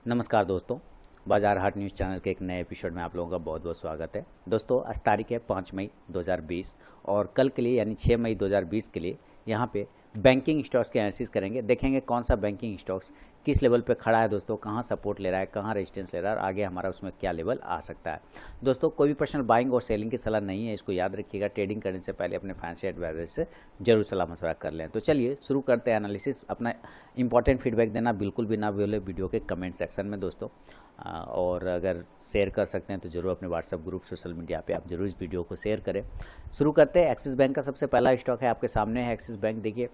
नमस्कार दोस्तों, बाजार हाट न्यूज़ चैनल के एक नए एपिसोड में आप लोगों का बहुत बहुत स्वागत है। दोस्तों, आज तारीख है 5 मई 2020 और कल के लिए यानी 6 मई 2020 के लिए यहाँ पे बैंकिंग स्टॉक्स के एनालिसिस करेंगे। देखेंगे कौन सा बैंकिंग स्टॉक्स किस लेवल पे खड़ा है दोस्तों, कहाँ सपोर्ट ले रहा है, कहाँ रेजिस्टेंस ले रहा है और आगे हमारा उसमें क्या लेवल आ सकता है। दोस्तों, कोई भी पर्सनल बाइंग और सेलिंग की सलाह नहीं है, इसको याद रखिएगा। ट्रेडिंग करने से पहले अपने फाइनेंशियल एडवाइजर से जरूर सलाह मशवरा कर लें। तो चलिए शुरू करते हैं एनालिसिस। अपना इंपॉर्टेंट फीडबैक देना बिल्कुल भी ना भूलें वीडियो के कमेंट सेक्शन में दोस्तों। और अगर शेयर कर सकते हैं तो जरूर अपने व्हाट्सएप ग्रुप, सोशल मीडिया पे आप जरूर इस वीडियो को शेयर करें। शुरू करते हैं। एक्सिस बैंक का सबसे पहला स्टॉक है, आपके सामने है एक्सिस बैंक। देखिए,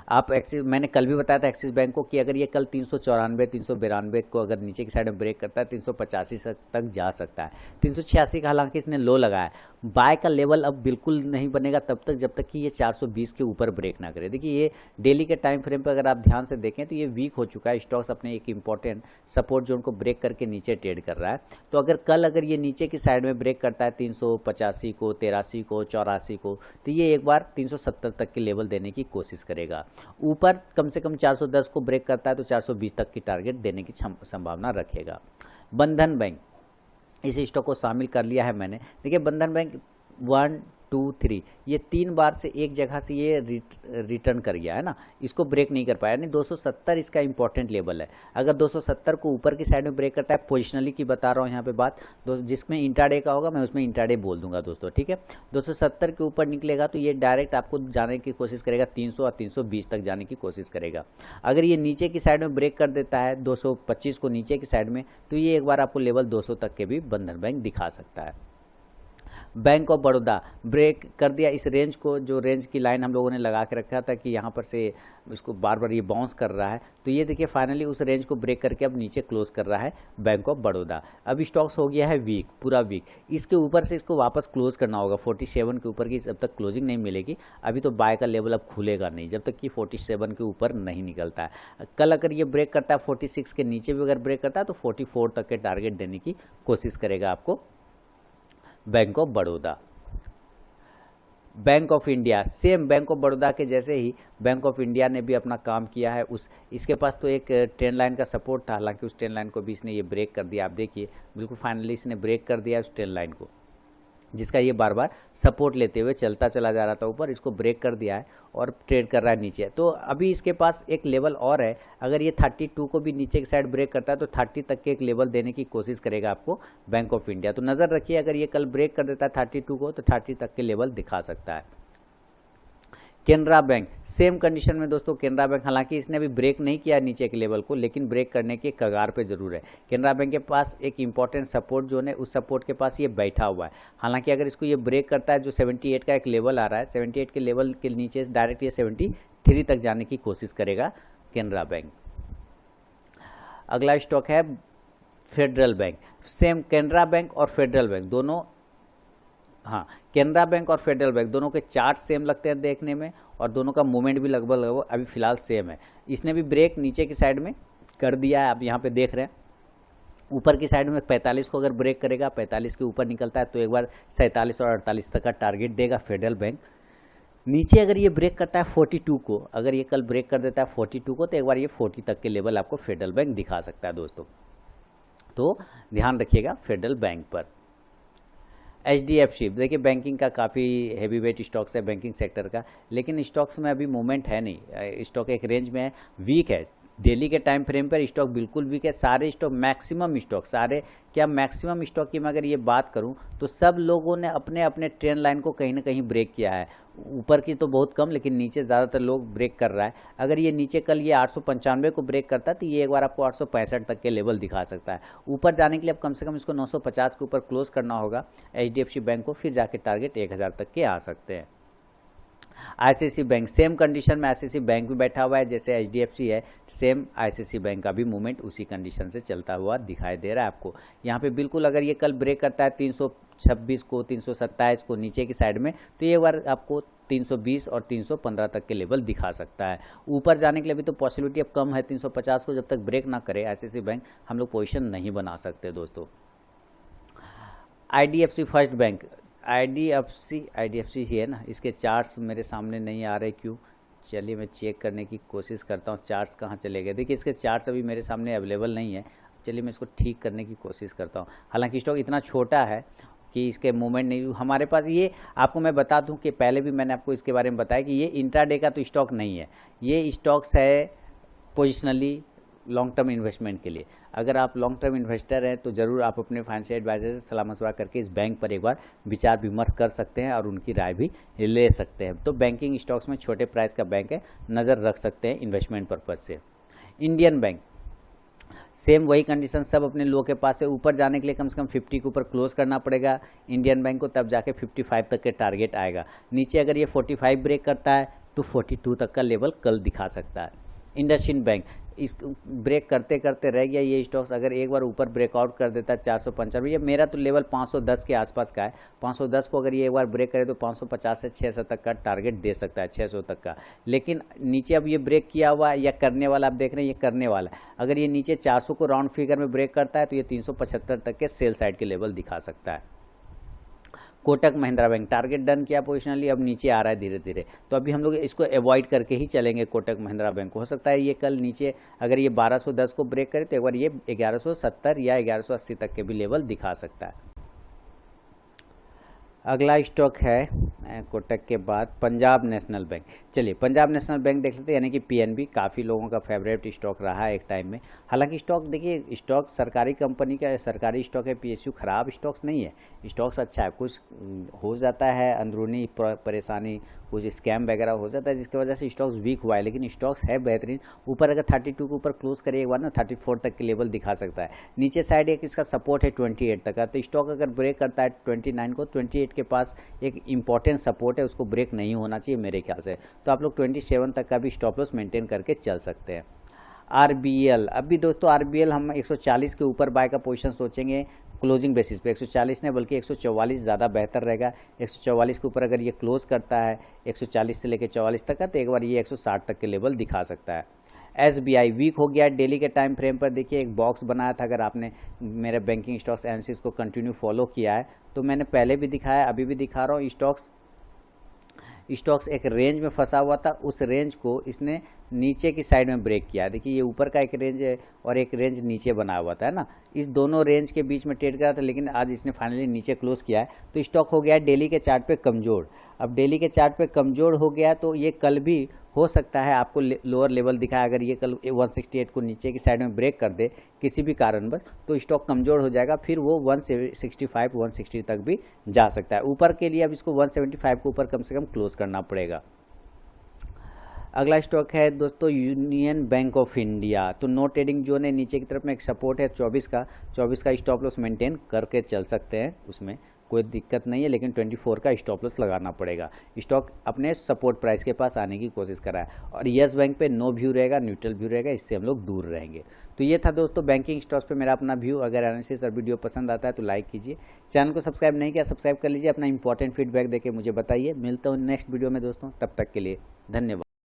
आप एक्सिस, मैंने कल भी बताया था एक्सिस बैंक को कि अगर ये कल 394 392 को अगर नीचे की साइड में ब्रेक करता है 385 तक जा सकता है। 386 का हालांकि इसने लो लगाया है। बाय का लेवल अब बिल्कुल नहीं बनेगा तब तक जब तक कि ये 420 के ऊपर ब्रेक ना करे। देखिए, ये डेली के टाइम फ्रेम पर अगर आप ध्यान से देखें तो ये वीक हो चुका है। स्टॉक्स अपने एक इंपॉर्टेंट सपोर्ट जोन को ब्रेक करके नीचे ट्रेड कर रहा है। तो अगर ये नीचे की साइड में ब्रेक करता है 385 को, 83 को, 84 को, तो ये एक बार 370 तक के लेवल देने की कोशिश करेगा। ऊपर कम से कम 410 को ब्रेक करता है तो 420 तक की टारगेट देने की संभावना रखेगा। बंधन बैंक, इस स्टॉक को शामिल कर लिया है मैंने। देखिए, बंधन बैंक 1 2 3 ये 3 बार से एक जगह से ये रिटर्न कर गया है ना, इसको ब्रेक नहीं कर पाया। यानी 270 इसका इंपॉर्टेंट लेवल है। अगर 270 को ऊपर की साइड में ब्रेक करता है, पोजिशनली की बता रहा हूँ यहाँ पे बात, जिसमें इंट्राडे का होगा मैं उसमें इंट्राडे बोल दूंगा दोस्तों, ठीक है। 270 के ऊपर निकलेगा तो ये डायरेक्ट आपको जाने की कोशिश करेगा 300 और 320 तक जाने की कोशिश करेगा। अगर ये नीचे की साइड में ब्रेक कर देता है 225 को नीचे की साइड में, तो ये एक बार आपको लेवल 200 तक के भी बंधन बैंक दिखा सकता है। बैंक ऑफ बड़ौदा ब्रेक कर दिया इस रेंज को, जो रेंज की लाइन हम लोगों ने लगा के रखा था कि यहाँ पर से इसको बार बार ये बाउंस कर रहा है। तो ये देखिए फाइनली उस रेंज को ब्रेक करके अब नीचे क्लोज कर रहा है बैंक ऑफ बड़ौदा। अब स्टॉक्स हो गया है वीक, पूरा वीक। इसके ऊपर से इसको वापस क्लोज करना होगा 47 के ऊपर की जब तक क्लोजिंग नहीं मिलेगी। अभी तो बाय का लेवल अब खुलेगा नहीं जब तक कि 47 के ऊपर नहीं निकलता है। कल अगर ये ब्रेक करता है 46 के नीचे भी अगर ब्रेक करता है तो 44 तक के टारगेट देने की कोशिश करेगा आपको bank of Baroda. Bank of India, same bank of Baroda के जैसे ही बैंक ऑफ इंडिया ने भी अपना काम किया है। इसके पास तो एक ट्रेंड लाइन का सपोर्ट था, हालांकि उस ट्रेंड लाइन को भी इसने ये ब्रेक कर दिया। आप देखिए बिल्कुल फाइनली इसने ब्रेक कर दिया उस ट्रेंड लाइन को, जिसका ये बार बार सपोर्ट लेते हुए चलता चला जा रहा था ऊपर, इसको ब्रेक कर दिया है और ट्रेड कर रहा है नीचे। तो अभी इसके पास एक लेवल और है। अगर ये 32 को भी नीचे की साइड ब्रेक करता है तो 30 तक के एक लेवल देने की कोशिश करेगा आपको बैंक ऑफ इंडिया। तो नजर रखिए, अगर ये कल ब्रेक कर देता है 32 को तो 30 तक के लेवल दिखा सकता है। केनरा बैंक, सेम कंडीशन में दोस्तों केनरा बैंक, हालांकि इसने अभी ब्रेक नहीं किया नीचे के लेवल को, लेकिन ब्रेक करने के कगार पे जरूर है। केनरा बैंक के पास एक इंपॉर्टेंट सपोर्ट जोन है, उस सपोर्ट के पास ये बैठा हुआ है। हालांकि अगर इसको ये ब्रेक करता है, जो 78 का एक लेवल आ रहा है, 78 के लेवल के नीचे डायरेक्ट ये 73 तक जाने की कोशिश करेगा केनरा बैंक। अगला स्टॉक है federal bank. Same Canara bank और फेडरल बैंक दोनों, हाँ, केनरा बैंक और फेडरल बैंक दोनों के चार्ट सेम लगते हैं देखने में और दोनों का मूवमेंट भी लगभग लगभग अभी फिलहाल सेम है। इसने भी ब्रेक नीचे की साइड में कर दिया है, आप यहाँ पे देख रहे हैं। ऊपर की साइड में 45 को अगर ब्रेक करेगा, 45 के ऊपर निकलता है तो एक बार 47 और 48 तक का टारगेट देगा फेडरल बैंक। नीचे अगर ये ब्रेक करता है 42 को, अगर ये कल ब्रेक कर देता है 42 को, तो एक बार ये 40 तक के लेवल आपको फेडरल बैंक दिखा सकता है दोस्तों। तो ध्यान रखिएगा फेडरल बैंक पर। HDFC, देखिए बैंकिंग का काफ़ी हैवी वेट स्टॉक्स है बैंकिंग सेक्टर का, लेकिन स्टॉक्स में अभी मूवमेंट है नहीं। स्टॉक एक रेंज में है, वीक है। डेली के टाइम फ्रेम पर स्टॉक बिल्कुल वीक है। सारे स्टॉक, मैक्सिमम स्टॉक, सारे क्या मैक्सिमम स्टॉक की मैं अगर ये बात करूं तो सब लोगों ने अपने अपने ट्रेंड लाइन को कहीं ना कहीं ब्रेक किया है। ऊपर की तो बहुत कम, लेकिन नीचे ज़्यादातर लोग ब्रेक कर रहा है। अगर ये नीचे कल ये 895 को ब्रेक करता है तो ये एक बार आपको 865 तक के लेवल दिखा सकता है। ऊपर जाने के लिए अब कम से कम इसको 950 के ऊपर क्लोज करना होगा HDFC बैंक को, फिर जाके टारगेट 1000 तक के आ सकते हैं। ICICI बैंक, सेम कंडीशन में ICICI बैंक भी बैठा हुआ है जैसे HDFC है। सेम ICICI बैंक का भी मूवमेंट उसी कंडीशन से चलता हुआ दिखाई दे रहा है आपको यहाँ पे। बिल्कुल अगर ये कल ब्रेक करता है 326 को, 327 को नीचे की साइड में, तो ये बार आपको 320 और 315 तक के लेवल दिखा सकता है। ऊपर जाने के लिए भी तो पॉसिबिलिटी अब कम है। 350 को जब तक ब्रेक ना करे ICICI बैंक, हम लोग पोजिशन नहीं बना सकते दोस्तों। IDFC फर्स्ट बैंक, IDFC ही है ना, इसके चार्ट्स मेरे सामने नहीं आ रहे क्यों। चलिए मैं चेक करने की कोशिश करता हूँ चार्ट्स कहाँ चले गए। देखिए इसके चार्ट्स अभी मेरे सामने अवेलेबल नहीं है। चलिए मैं इसको ठीक करने की कोशिश करता हूँ। हालांकि स्टॉक इतना छोटा है कि इसके मूवमेंट नहीं हमारे पास। ये आपको मैं बता दूं कि पहले भी मैंने आपको इसके बारे में बताया कि ये इंट्राडे का तो स्टॉक नहीं है, ये स्टॉक्स है पोजिशनली लॉन्ग टर्म इन्वेस्टमेंट के लिए। अगर आप लॉन्ग टर्म इन्वेस्टर हैं तो ज़रूर आप अपने फाइनेंशियल एडवाइजर से सलाह मशवरा करके इस बैंक पर एक बार विचार विमर्श कर सकते हैं और उनकी राय भी ले सकते हैं। तो बैंकिंग स्टॉक्स में छोटे प्राइस का बैंक है, नज़र रख सकते हैं इन्वेस्टमेंट पर्पज से। इंडियन बैंक सेम वही कंडीशन, सब अपने लो के पास है। ऊपर जाने के लिए कम से कम 50 के ऊपर क्लोज करना पड़ेगा इंडियन बैंक को, तब जाके 55 तक के टारगेट आएगा। नीचे अगर ये 45 ब्रेक करता है तो 42 तक का लेवल कल दिखा सकता है। इंडसइंड बैंक इस ब्रेक करते करते रह गया ये स्टॉक्स, अगर एक बार ऊपर ब्रेकआउट कर देता है 495, ये मेरा तो लेवल 510 के आसपास का है। 510 को अगर ये एक बार ब्रेक करे तो 550 से 600 तक का टारगेट दे सकता है, 600 तक का। लेकिन नीचे अब ये ब्रेक किया हुआ या करने वाला, आप देख रहे हैं ये करने वाला है। अगर ये नीचे 400 को राउंड फिगर में ब्रेक करता है तो ये 375 तक के सेल साइड के लेवल दिखा सकता है। Kotak Mahindra bank target done किया पोजिशनली, अब नीचे आ रहा है धीरे धीरे, तो अभी हम लोग इसको अवॉइड करके ही चलेंगे। कोटक महिंद्रा बैंक हो सकता है ये कल नीचे अगर ये 1210 को ब्रेक करे तो एक बार ये 1170 या 1180 तक के भी लेवल दिखा सकता है। अगला स्टॉक है कोटक के बाद पंजाब नेशनल बैंक। चलिए पंजाब नेशनल बैंक देख लेते हैं, यानी कि पीएनबी काफ़ी लोगों का फेवरेट स्टॉक रहा है एक टाइम में। हालांकि स्टॉक देखिए, स्टॉक सरकारी कंपनी का सरकारी स्टॉक है, पीएसयू खराब स्टॉक्स नहीं है, स्टॉक्स अच्छा है। कुछ हो जाता है अंदरूनी परेशानी, कुछ स्कैम वगैरह हो जाता है जिसकी वजह से स्टॉक्स वीक हुआ है, लेकिन स्टॉक्स है बेहतरीन। ऊपर अगर 32 के ऊपर क्लोज करे एक बार ना 34 तक के लेवल दिखा सकता है। नीचे साइड एक इसका सपोर्ट है 28 तक का, तो स्टॉक अगर ब्रेक करता है 29 को, 28 के पास एक इंपॉर्टेंट सपोर्ट है, उसको ब्रेक नहीं होना चाहिए मेरे ख्याल से। तो आप लोग 27 तक का भी स्टॉप लॉस मेंटेन करके चल सकते हैं। आरबीएल, अभी दोस्तों आरबीएल हम 140 के ऊपर बाय का पोजीशन सोचेंगे क्लोजिंग बेसिस पे। 140 नहीं बल्कि 144 ज़्यादा बेहतर रहेगा। 144 के ऊपर अगर ये क्लोज करता है 140 से लेकर 44 तक का, तो एक बार ये 160 तक के लेवल दिखा सकता है। एसबीआई वीक हो गया डेली के टाइम फ्रेम पर। देखिए एक बॉक्स बनाया था, अगर आपने मेरे बैंकिंग स्टॉक्स एनालिसिस को कंटिन्यू फॉलो किया है तो मैंने पहले भी दिखाया, अभी भी दिखा रहा हूँ। स्टॉक्स एक रेंज में फंसा हुआ था, उस रेंज को इसने नीचे की साइड में ब्रेक किया। देखिए ये ऊपर का एक रेंज है और एक रेंज नीचे बना हुआ था, है ना, इस दोनों रेंज के बीच में ट्रेड करा था, लेकिन आज इसने फाइनली नीचे क्लोज किया है तो स्टॉक हो गया है डेली के चार्ट पे कमजोर। अब डेली के चार्ट पे कमजोर हो गया तो ये कल भी हो सकता है आपको लोअर लेवल दिखाए। अगर ये कल 168 को नीचे की साइड में ब्रेक कर दे किसी भी कारणवश तो स्टॉक कमजोर हो जाएगा, फिर वो 165 160 तक भी जा सकता है। ऊपर के लिए अब इसको 175 के ऊपर कम से कम क्लोज करना पड़ेगा। अगला स्टॉक है दोस्तों यूनियन बैंक ऑफ इंडिया। तो नो ट्रेडिंग जोन है, नीचे की तरफ में एक सपोर्ट है 24 का स्टॉप लॉस मेंटेन करके चल सकते हैं, उसमें कोई दिक्कत नहीं है, लेकिन 24 का स्टॉप लॉस लगाना पड़ेगा। स्टॉक अपने सपोर्ट प्राइस के पास आने की कोशिश कर रहा है। और यस बैंक पे नो व्यू रहेगा, न्यूट्रल व्यू रहेगा, इससे हम लोग दूर रहेंगे। तो ये था दोस्तों बैंकिंग स्टॉक्स पे मेरा अपना व्यू। अगर एनालिसिस और वीडियो पसंद आता है तो लाइक कीजिए, चैनल को सब्सक्राइब नहीं किया सब्सक्राइब कर लीजिए, अपना इंपॉर्टेंट फीडबैक देके मुझे बताइए। मिलता हूँ नेक्स्ट वीडियो में दोस्तों, तब तक के लिए धन्यवाद।